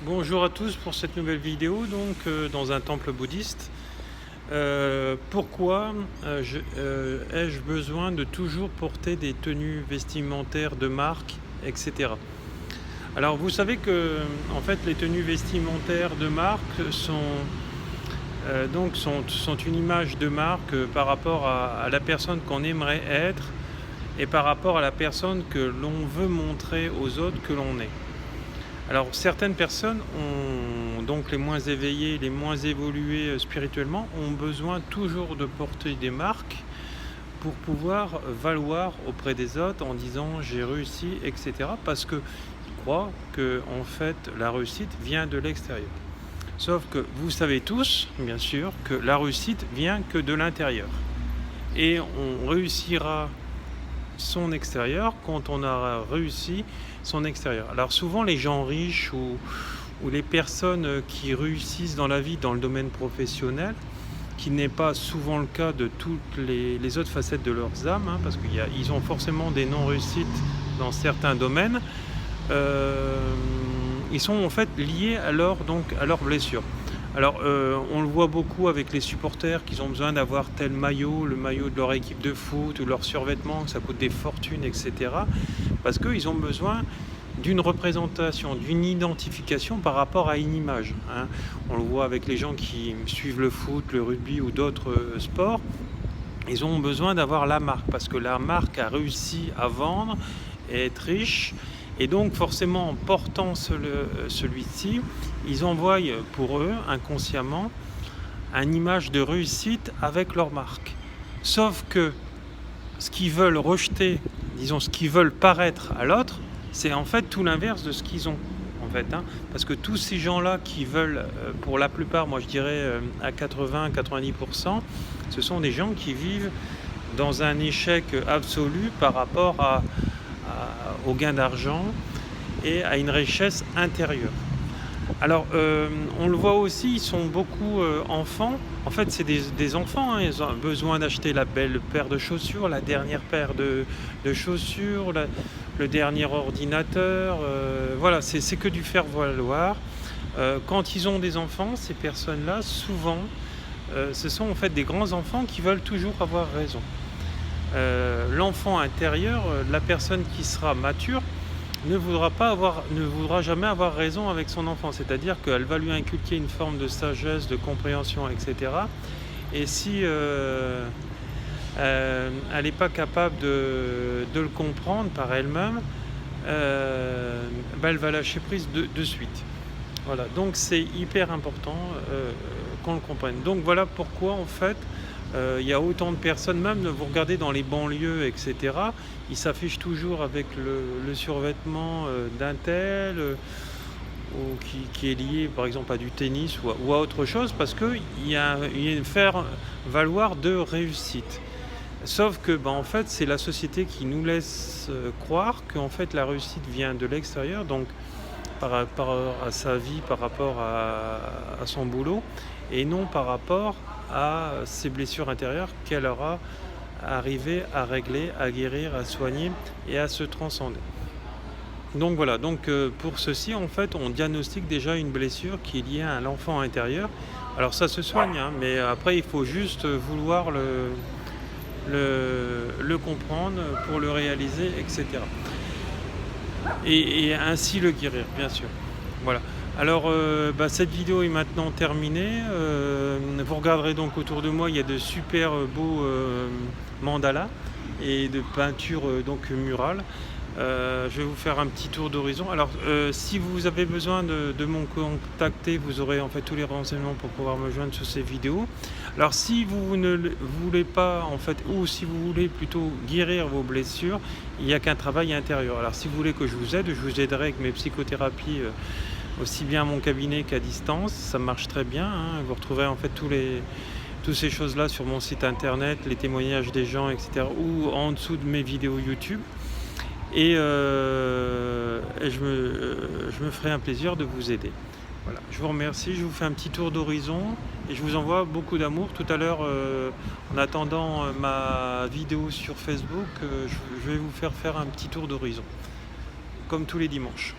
Bonjour à tous pour cette nouvelle vidéo dans un temple bouddhiste. Pourquoi ai-je besoin de toujours porter des tenues vestimentaires de marque, etc. Alors vous savez que en fait les tenues vestimentaires de marque sont une image de marque par rapport à la personne qu'on aimerait être et par rapport à la personne que l'on veut montrer aux autres que l'on est. Alors certaines personnes donc les moins éveillées, les moins évoluées spirituellement, ont besoin toujours de porter des marques pour pouvoir valoir auprès des autres en disant j'ai réussi, etc. Parce qu'ils croient que en fait la réussite vient de l'extérieur. Sauf que vous savez tous, bien sûr, que la réussite vient que de l'intérieur. Et on réussira son extérieur quand on aura réussi son extérieur. Alors souvent les gens riches ou les personnes qui réussissent dans la vie dans le domaine professionnel, qui n'est pas souvent le cas de toutes les autres facettes de leurs âmes, parce qu'ils ont forcément des non-réussites dans certains domaines, ils sont en fait liés à leurs blessures. Alors on le voit beaucoup avec les supporters qui ont besoin d'avoir tel maillot, le maillot de leur équipe de foot ou leur survêtement, que ça coûte des fortunes, etc. Parce qu'ils ont besoin d'une représentation, d'une identification par rapport à une image. On le voit avec les gens qui suivent le foot, le rugby ou d'autres sports. Ils ont besoin d'avoir la marque parce que la marque a réussi à vendre et être riche. Et donc forcément en portant celui-ci, ils envoient pour eux inconsciemment une image de réussite avec leur marque. Sauf que ce qu'ils veulent rejeter, disons ce qu'ils veulent paraître à l'autre, c'est en fait tout l'inverse de ce qu'ils ont. En fait, parce que tous ces gens-là qui veulent, pour la plupart, moi je dirais à 80-90%, ce sont des gens qui vivent dans un échec absolu par rapport au gain d'argent et à une richesse intérieure. Alors, on le voit aussi, ils sont beaucoup enfants. En fait, c'est des enfants, ils ont besoin d'acheter la belle paire de chaussures, la dernière paire de chaussures, le dernier ordinateur. Voilà, c'est que du faire-valoir. Quand ils ont des enfants, ces personnes-là, souvent, ce sont en fait des grands enfants qui veulent toujours avoir raison. L'enfant intérieur, la personne qui sera mature, ne voudra jamais avoir raison avec son enfant, c'est-à-dire qu'elle va lui inculquer une forme de sagesse, de compréhension, etc. Et si elle n'est pas capable de le comprendre par elle-même, elle va lâcher prise de suite. Voilà, donc c'est hyper important qu'on le comprenne. Donc voilà pourquoi en fait il y a autant de personnes, même vous regardez dans les banlieues, etc., ils s'affichent toujours avec le survêtement d'un tel, qui est lié par exemple à du tennis ou à autre chose, parce qu'il y a une faire valoir de réussite. Sauf que en fait, c'est la société qui nous laisse croire qu'en fait la réussite vient de l'extérieur, donc par rapport à sa vie, par rapport à son boulot, et non par rapport à ses blessures intérieures qu'elle aura arrivé à régler, à guérir, à soigner et à se transcender. Donc voilà, pour ceci en fait on diagnostique déjà une blessure qui est liée à l'enfant intérieur. Alors ça se soigne, mais après il faut juste vouloir le comprendre pour le réaliser, etc. Et ainsi le guérir, bien sûr. Voilà. Alors, cette vidéo est maintenant terminée. Vous regarderez donc autour de moi, il y a de super beaux mandalas et de peintures murales. Je vais vous faire un petit tour d'horizon. Alors, si vous avez besoin de me contacter, vous aurez en fait tous les renseignements pour pouvoir me joindre sur ces vidéos. Alors, si vous ne voulez pas, en fait, ou si vous voulez plutôt guérir vos blessures, il n'y a qu'un travail intérieur. Alors, si vous voulez que je vous aiderai avec mes psychothérapies, aussi bien à mon cabinet qu'à distance. Ça marche très bien. Vous retrouverez en fait toutes ces choses-là sur mon site internet, les témoignages des gens, etc. ou en dessous de mes vidéos YouTube. Et je me ferai un plaisir de vous aider. Voilà, je vous remercie, je vous fais un petit tour d'horizon et je vous envoie beaucoup d'amour. Tout à l'heure, en attendant ma vidéo sur Facebook, je vais vous faire un petit tour d'horizon, comme tous les dimanches.